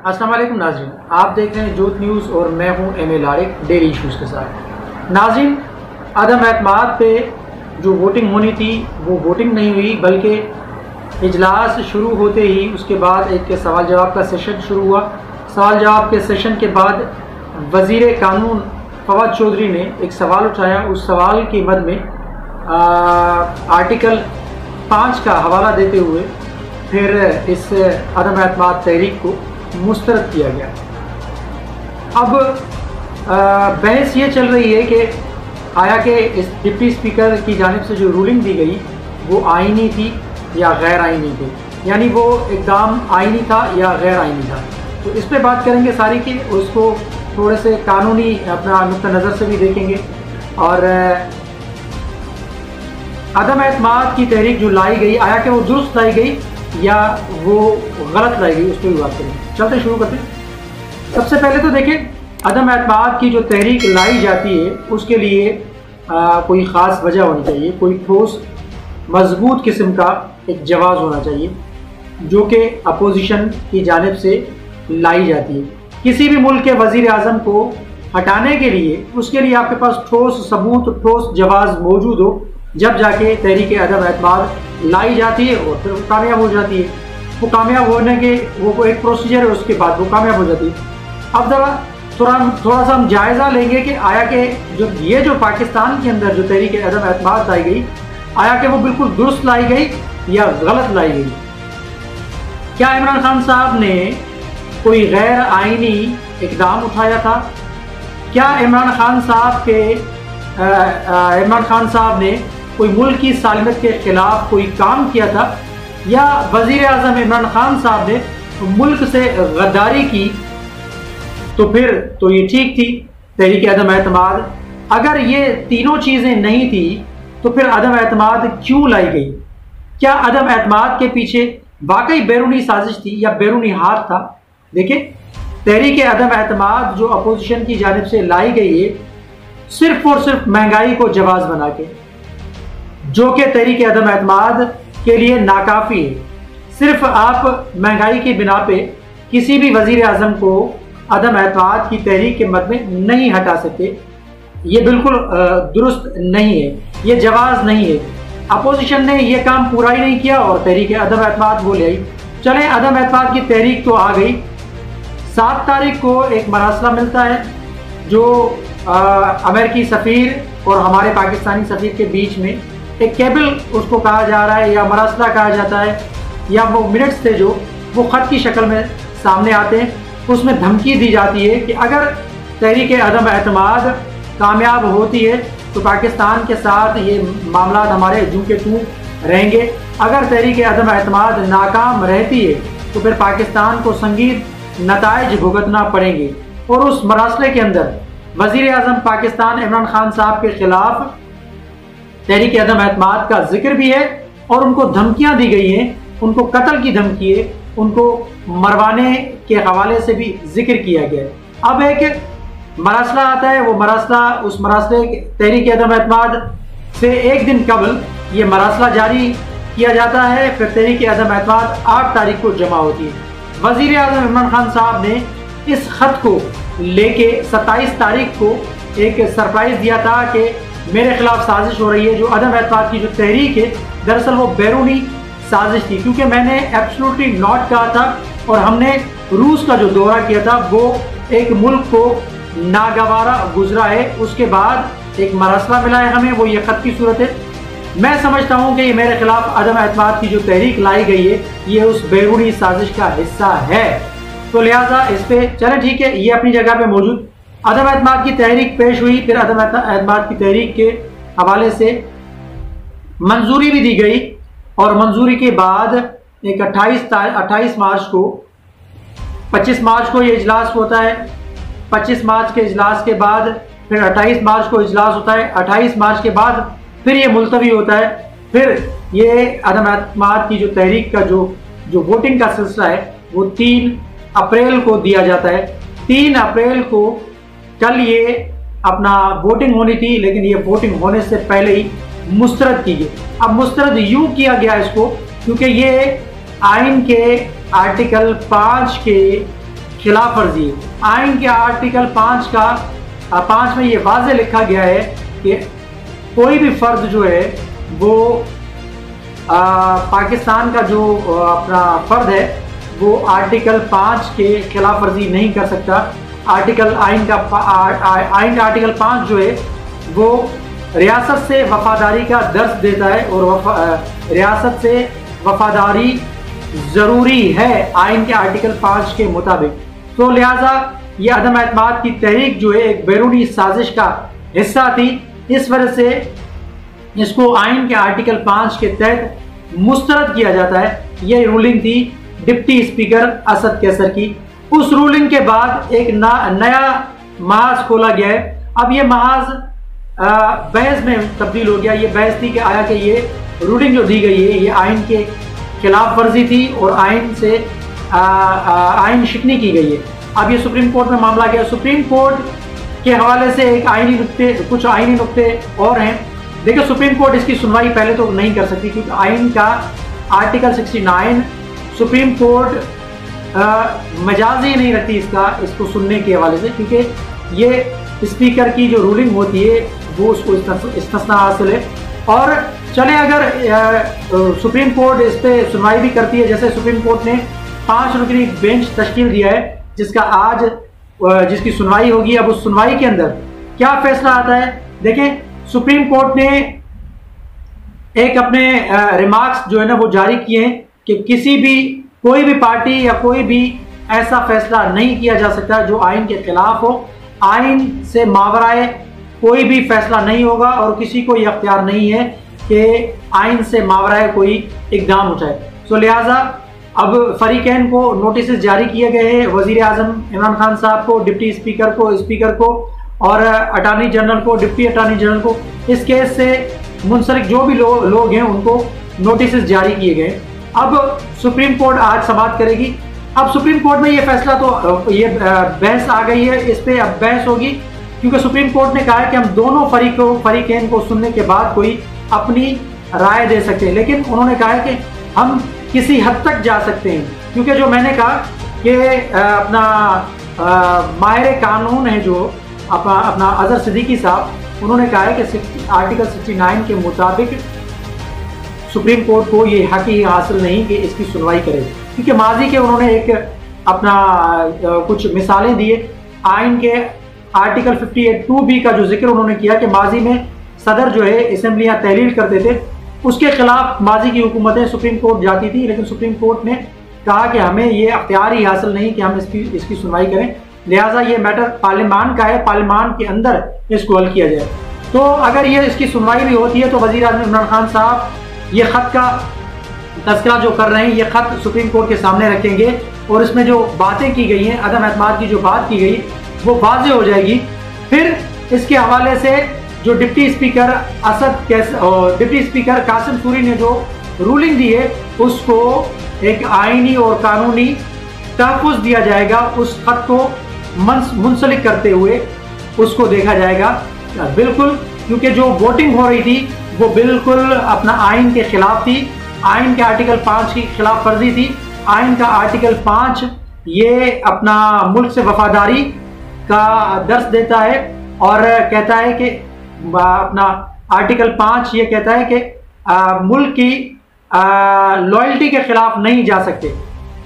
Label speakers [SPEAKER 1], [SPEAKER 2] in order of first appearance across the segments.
[SPEAKER 1] अस्सलाम वालेकुम नाज़रीन, आप देख रहे हैं जोत न्यूज़ और मैं हूं एम.ए. लारिक डेली इशूज़ के साथ। नाज़रीन, अदम एतमाद पे जो वोटिंग होनी थी वो वोटिंग नहीं हुई, बल्कि इजलास शुरू होते ही उसके बाद एक सवाल जवाब का सेशन शुरू हुआ। सवाल जवाब के सेशन के बाद वज़ीर कानून फवाद चौधरी ने एक सवाल उठाया। उस सवाल के मद में आर्टिकल 5 का हवाला देते हुए फिर इस अदम एतमाद तहरीक को मुस्तरद किया गया। अब बहस ये चल रही है कि आया कि इस डिप्टी स्पीकर की जानिब से जो रूलिंग दी गई वो आईनी थी या गैर आईनी थी, यानी वो इक़दाम आईनी था या गैर आईनी था। तो इस पर बात करेंगे सारी की, उसको थोड़े से कानूनी अपना नुक्ता नज़र से भी देखेंगे और अदम एतमाद की तहरीक जो लाई गई, आया कि वो दुरुस्त लाई गई या वो गलत लाई गई, उस पर भी बात करेंगे। चलते शुरू करते हैं। सबसे पहले तो देखें, अदम एतमाद की जो तहरीक लाई जाती है उसके लिए कोई ख़ास वजह होनी चाहिए, कोई ठोस मजबूत किस्म का एक जवाज़ होना चाहिए जो कि अपोजिशन की जानिब से लाई जाती है। किसी भी मुल्क के वज़ीर आज़म को हटाने के लिए उसके लिए आपके पास ठोस सबूत, ठोस जवाज़ मौजूद हो, जब जाके तहरीक अदम एतमाद लाई जाती है और फिर वो कामयाब हो जाती है। वो कामयाब होने के वो एक प्रोसीजर है, उसके बाद वो कामयाब हो जाती है। अब ज़रा थोड़ा सा हम जायज़ा लेंगे कि आया कि जो पाकिस्तान के अंदर जो तहरीक अदम एतमाद लाई गई, आया कि वो बिल्कुल दुरुस्त लाई गई या गलत लाई गई। क्या इमरान खान साहब ने कोई गैर आईनी इक़दाम उठाया था? क्या इमरान खान साहब ने कोई मुल्क की सालमियत के खिलाफ कोई काम किया था, या वज़ीर आज़म इमरान खान साहब ने मुल्क से गद्दारी की? तो फिर तो ये ठीक थी तहरीक अदम एतमाद। अगर ये तीनों चीज़ें नहीं थी तो फिर अदम एतमाद क्यों लाई गई? क्या अदम एतमाद के पीछे वाकई बैरूनी साजिश थी या बैरूनी हाथ था? देखिए, तहरीक अदम एतमाद जो अपोजिशन की जानिब से लाई गई है सिर्फ और सिर्फ महंगाई को जवाज़ बना के, जो कि तहरीक अदम एतमाद के लिए नाकाफ़ी है। सिर्फ आप महंगाई की बिना पे किसी भी वज़ीर आज़म को अदम एतमाद की तहरीक के मद में नहीं हटा सकते। ये बिल्कुल दुरुस्त नहीं है, ये जवाज़ नहीं है। अपोजिशन ने ये काम पूरा ही नहीं किया और तहरीक अदम एतमाद वो ले आई। चलें, अदम एतमाद की तहरीक तो आ गई। 7 तारीख को एक मरासला मिलता है जो अमेरिकी सफ़ीर और हमारे पाकिस्तानी सफ़ीर के बीच में एक केबल उसको कहा जा रहा है या मरासला कहा जाता है, या वो मिनट्स थे जो वो ख़त की शक्ल में सामने आते हैं। उसमें धमकी दी जाती है कि अगर तहरीक अदम एतमाद कामयाब होती है तो पाकिस्तान के साथ ये मामला हमारे जू के तू रहेंगे। अगर तहरीक अदम एतमाद नाकाम रहती है तो फिर पाकिस्तान को संगीन नताइज भुगतना पड़ेंगे। और उस मरासले के अंदर वज़ीर आज़म पाकिस्तान इमरान खान साहब के खिलाफ तहरीक अदम एतमाद का जिक्र भी है और उनको धमकियां दी गई हैं, उनको कत्ल की धमकी है, उनको मरवाने के हवाले से भी जिक्र किया गया है। अब एक मरासला आता है, वो मरासला उस मरासले तहरीक अदम एतमाद से एक दिन कबल ये मरासला जारी किया जाता है। फिर तहरीक अदम एतमाद 8 तारीख को जमा होती है। वज़ीर आज़म इमरान खान साहब ने इस खत को लेके 27 तारीख को एक सरप्राइज दिया था कि मेरे खिलाफ साजिश हो रही है। जो अदम एतमाद की जो तहरीक है दरअसल वो बैरूनी साजिश थी, क्योंकि मैंने एब्सोल्युटली नॉट कहा था और हमने रूस का जो दौरा किया था वो एक मुल्क को नागवारा गुजरा है। उसके बाद एक मरासला मिला है हमें, वो ये खत की सूरत है। मैं समझता हूँ कि ये मेरे खिलाफ अदम एतमाद की जो तहरीक लाई गई है ये उस बैरूनी साजिश का हिस्सा है। तो लिहाजा इस पे चलें, ठीक है, ये अपनी जगह पे मौजूद। अदम एतमाद की तहरीक पेश हुई, फिर अदम एतमाद की तहरीक के हवाले से मंजूरी भी दी गई और मंजूरी के बाद एक 28 मार्च को 25 मार्च को ये इजलास होता है। 25 मार्च के इजलास के बाद फिर 28 मार्च को इजलास होता है। 28 मार्च के बाद फिर ये मुलतवी होता है। फिर ये अदम एतमाद की जो तहरीक का जो वोटिंग का सिलसिला है वो 3 अप्रैल को दिया जाता है। 3 अप्रैल को कल ये अपना वोटिंग होनी थी, लेकिन ये वोटिंग होने से पहले ही मुस्तरद की गई। अब मुस्तरद यूं किया गया इसको क्योंकि ये आइन के आर्टिकल 5 के खिलाफ वर्जी है। आइन के आर्टिकल 5 में ये वाज़े लिखा गया है कि कोई भी फर्द जो है वो पाकिस्तान का जो अपना फर्द है वो आर्टिकल 5 के खिलाफ वर्जी नहीं कर सकता। आइन का आर्टिकल 5 जो है वो रियासत से वफादारी का दर्ज देता है और रियासत से वफादारी ज़रूरी है आइन के आर्टिकल 5 के मुताबिक। तो लिहाजा ये अदम एतमाद की तहरीक जो है एक बैरूनी साजिश का हिस्सा थी। इस वजह से इसको आइन के आर्टिकल 5 के तहत मुस्तरद किया जाता है। ये रूलिंग थी डिप्टी स्पीकर असद कैसर की। उस रूलिंग के बाद एक नया महाज खोला गया है। अब ये महाज बहस में तब्दील हो गया। ये बहस थी कि आया कि ये रूलिंग जो दी गई है ये आइन के खिलाफ वर्जी थी और आइन से आइन शिकनी की गई है। अब ये सुप्रीम कोर्ट में मामला गया। सुप्रीम कोर्ट के हवाले से कुछ आइनी नुक्ते और हैं। देखिए, सुप्रीम कोर्ट इसकी सुनवाई पहले तो नहीं कर सकती क्योंकि आइन का आर्टिकल 69 सुप्रीम कोर्ट मजाजी नहीं रखती इसको सुनने के हवाले से, क्योंकि ये स्पीकर की जो रूलिंग होती है वो उसको इस्तिस्ना हासिल है। और चले अगर सुप्रीम कोर्ट इस पर सुनवाई भी करती है, जैसे सुप्रीम कोर्ट ने 5 रुकनी बेंच तश्कील दिया है जिसकी सुनवाई होगी। अब उस सुनवाई के अंदर क्या फैसला आता है, देखें, सुप्रीम कोर्ट ने एक अपने रिमार्क्स जो है ना वो जारी किए हैं कि कोई भी पार्टी या कोई भी ऐसा फैसला नहीं किया जा सकता जो आइन के खिलाफ हो। आइन से मावराए कोई भी फैसला नहीं होगा और किसी को यह अख्तियार नहीं है कि आइन से मावराए कोई इकदाम उठाए। तो लिहाजा अब फरीकैन को नोटिस जारी किए गए हैं, वजीर आजम इमरान खान साहब को, डिप्टी स्पीकर को, स्पीकर को और अटॉर्नी जनरल को, डिप्टी अटॉर्नी जनरल को। इस केस से मुंसलिक जो भी लोग हैं उनको नोटिस जारी किए गए। अब सुप्रीम कोर्ट आज समाअत करेगी। अब सुप्रीम कोर्ट में ये फैसला तो ये बहस आ गई है, इस पर अब बहस होगी क्योंकि सुप्रीम कोर्ट ने कहा है कि हम दोनों फरीकैन को सुनने के बाद कोई अपनी राय दे सकते हैं। लेकिन उन्होंने कहा है कि हम किसी हद तक जा सकते हैं, क्योंकि जो मैंने कहा कि अपना माहिर कानून है जो अपना अजहर सिद्दीकी साहब, उन्होंने कहा है कि आर्टिकल 69 के मुताबिक सुप्रीम कोर्ट को ये हक ही हासिल नहीं कि इसकी सुनवाई करे, क्योंकि माजी के उन्होंने एक अपना कुछ मिसालें दिए। आइन के आर्टिकल 58(2)B का जो जिक्र उन्होंने किया कि माजी में सदर जो है असेंबलियाँ तहलील करते थे, उसके खिलाफ माजी की हुकूमतें सुप्रीम कोर्ट जाती थी। लेकिन सुप्रीम कोर्ट ने कहा कि हमें ये अख्तियार ही हासिल नहीं कि हम इसकी सुनवाई करें, लिहाजा ये मैटर पार्लियामान का है, पार्लियामान के अंदर इसको हल किया जाए। तो अगर ये इसकी सुनवाई भी होती है तो वज़ीर आज़म इमरान खान साहब ये ख़त का तज़किरा जो कर रहे हैं, ये ख़त सुप्रीम कोर्ट के सामने रखेंगे और इसमें जो बातें की गई हैं, अदम एतमाद की जो बात की गई वो वाज़ेह हो जाएगी। फिर इसके हवाले से जो डिप्टी स्पीकर कासिम सूरी ने जो रूलिंग दी है उसको एक आइनी और कानूनी तहफ़्फ़ुज़ दिया जाएगा। उस ख़त को मुंसलिक करते हुए उसको देखा जाएगा, बिल्कुल, क्योंकि जो वोटिंग हो रही थी वो बिल्कुल अपना आइन के खिलाफ थी। आइन के आर्टिकल 5 की खिलाफ वर्जी थी। आइन का आर्टिकल 5 ये अपना मुल्क से वफादारी का दर्ज देता है और कहता है कि अपना आर्टिकल 5 ये कहता है कि मुल्क की लॉयल्टी के खिलाफ नहीं जा सकते।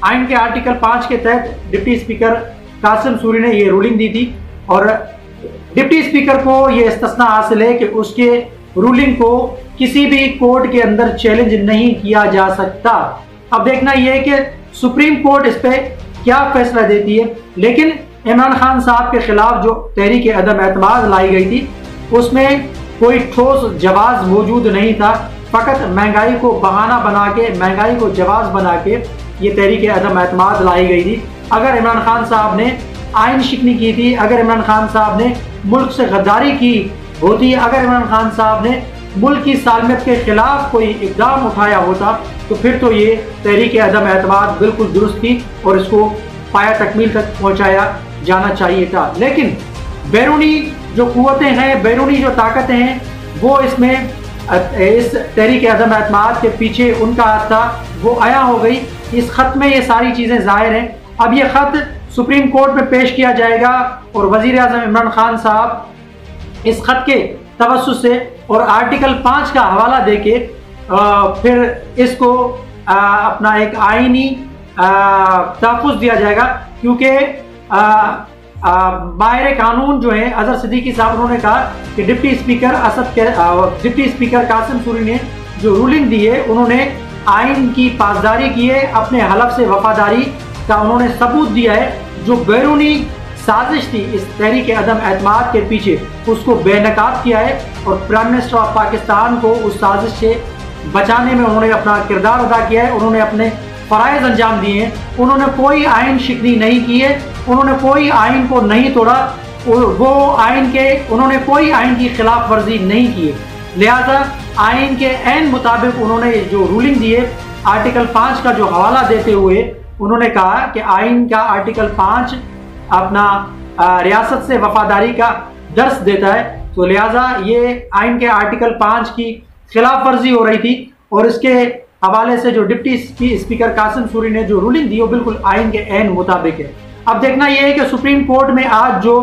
[SPEAKER 1] आइन के आर्टिकल 5 के तहत डिप्टी स्पीकर कासिम सूरी ने ये रूलिंग दी थी और डिप्टी स्पीकर को ये इस्तिस्ना हासिल है कि उसके रूलिंग को किसी भी कोर्ट के अंदर चैलेंज नहीं किया जा सकता। अब देखना यह है कि सुप्रीम कोर्ट इस पर क्या फैसला देती है। लेकिन इमरान खान साहब के खिलाफ जो तहरीक अदम एतमाद लाई गई थी उसमें कोई ठोस जवाब मौजूद नहीं था। फ़कत महंगाई को बहाना बना के, महंगाई को जवाब बना के ये तहरीक अदम एतमाद लाई गई थी। अगर इमरान खान साहब ने आइन शिकनी की थी, अगर इमरान खान साहब ने मुल्क से गद्दारी की होती, अगर इमरान खान साहब ने मुल्क की सालमियत के खिलाफ कोई इक़दाम उठाया होता तो फिर तो ये तहरीक अदम एतमाद बिल्कुल दुरुस्त थी और इसको पाया तकमील तक पहुँचाया जाना चाहिए था। लेकिन बैरूनी जो कुव्वतें हैं, बैरूनी जो ताकतें हैं, वो इसमें इस तहरीक अदम एतमाद के पीछे उनका हाथ था, वो आया हो गई। इस ख़त में ये सारी चीज़ें ज़ाहिर हैं। अब ये ख़त सुप्रीम कोर्ट में पेश किया जाएगा और वजीर आज़म इमरान खान साहब इस खत के तवस्सुत से और आर्टिकल 5 का हवाला देके फिर इसको अपना एक आईनी तहफ़्फ़ुज़ दिया जाएगा, क्योंकि माहिर कानून जो है अजहर सिद्दीकी साहब, उन्होंने कहा कि डिप्टी स्पीकर कासिम सूरी ने जो रूलिंग दी है उन्होंने आइन की पासदारी की है, अपने हलफ से वफादारी का उन्होंने सबूत दिया है। जो बैरूनी साजिश थी इस तहरीक अदम एतमाद के पीछे उसको बेनकाब किया है और प्राइम मिनिस्टर ऑफ पाकिस्तान को उस साजिश से बचाने में उन्होंने अपना किरदार अदा किया है। उन्होंने अपने फ़राइज़ अंजाम दिए हैं, उन्होंने कोई आइन शिकनी नहीं की है, उन्होंने कोई आइन को नहीं तोड़ा, उन्होंने कोई आइन की खिलाफ वर्जी नहीं की है। लिहाजा आइन के ऐन मुताबिक उन्होंने जो रूलिंग दी है आर्टिकल 5 का जो हवाला देते हुए उन्होंने कहा कि आइन का आर्टिकल 5 अपना रियासत से वफादारी का दर्स देता है, तो लिहाजा ये आइन के आर्टिकल 5 की खिलाफ वर्जी हो रही थी और इसके हवाले से जो डिप्टी स्पीकर कासिम सूरी ने जो रूलिंग दी वो बिल्कुल आइन के ऐन मुताबिक है। अब देखना यह है कि सुप्रीम कोर्ट में आज जो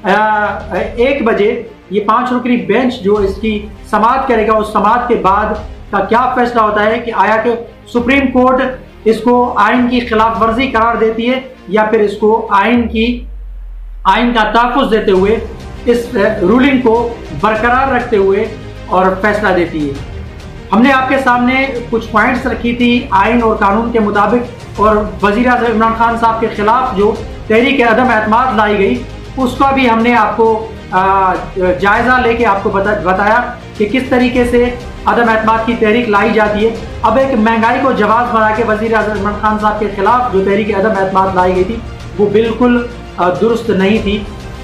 [SPEAKER 1] 1 बजे ये 5 रुकनी बेंच जो इसकी समाअत करेगा, उस समाअत के बाद का क्या फैसला होता है कि आया कि सुप्रीम कोर्ट इसको आइन की खिलाफ वर्जी करार देती है या फिर इसको आइन का तहफ़्फ़ुज़ देते हुए इस रूलिंग को बरकरार रखते हुए और फैसला देती है। हमने आपके सामने कुछ पॉइंट्स रखी थी आइन और कानून के मुताबिक, और वज़ीर आज़म इमरान खान साहब के खिलाफ जो तहरीक अदम एतमाद लाई गई उसका भी हमने आपको जायज़ा लेके आपको बताया कि किस तरीके से अदम एतमाद की तहरीक लाई जाती है। अब एक महंगाई को जवाब बना के वज़ीर आज़म इमरान खान साहब के खिलाफ जो तहरीक अदम एतमाद लाई गई थी वो बिल्कुल दुरुस्त नहीं थी।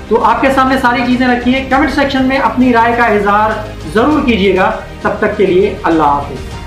[SPEAKER 1] तो आपके सामने सारी चीज़ें रखी है, कमेंट सेक्शन में अपनी राय का इजहार ज़रूर कीजिएगा। तब तक के लिए अल्लाह हाफ़िज़।